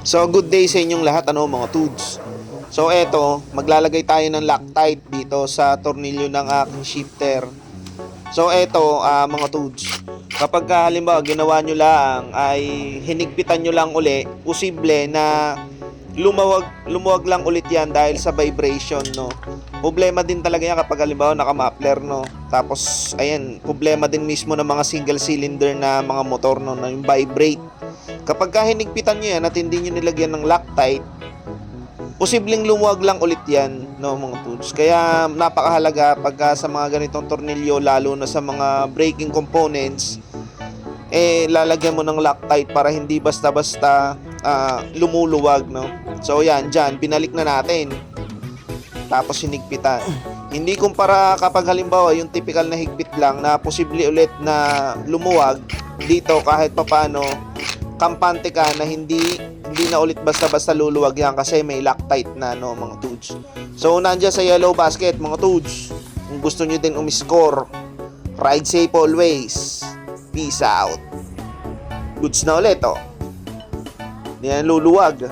So good day sa inyong lahat mga tudes. So eto, maglalagay tayo ng Loctite dito sa tornilyo ng aking shifter. So eto mga tudes, kapag halimbawa ginawa nyo lang ay hinigpitan nyo lang uli, posible na lumuwag lang ulit yan dahil sa vibration, no. Problema din talaga yan kapag halimbawa naka-muffler, no. Tapos ayan, problema din mismo ng mga single cylinder na mga motor, no, na yung vibrate. Kapag hinigpitan nyo yan at hindi nyo nilagyan ng Loctite, posibleng lumuwag lang ulit yan, no mga tudes. Kaya napakahalaga pagka sa mga ganitong tornilyo, lalo na sa mga braking components, lalagyan mo ng Loctite para hindi basta-basta lumuluwag, no. So yan, dyan, binalik na natin. Tapos hinigpitan. Hindi kumpara kapag halimbawa yung typical na higpit lang na posible ulit na lumuwag, dito kahit papano kampante ka na hindi na ulit basta-basta luluwag yan kasi may Loctite na, no mga tudes. So nandiyan sa yellow basket mga tudes. Kung gusto nyo din umiscore, ride safe always. Peace out. Goods na ulit, oh. Hindi yan luluwag.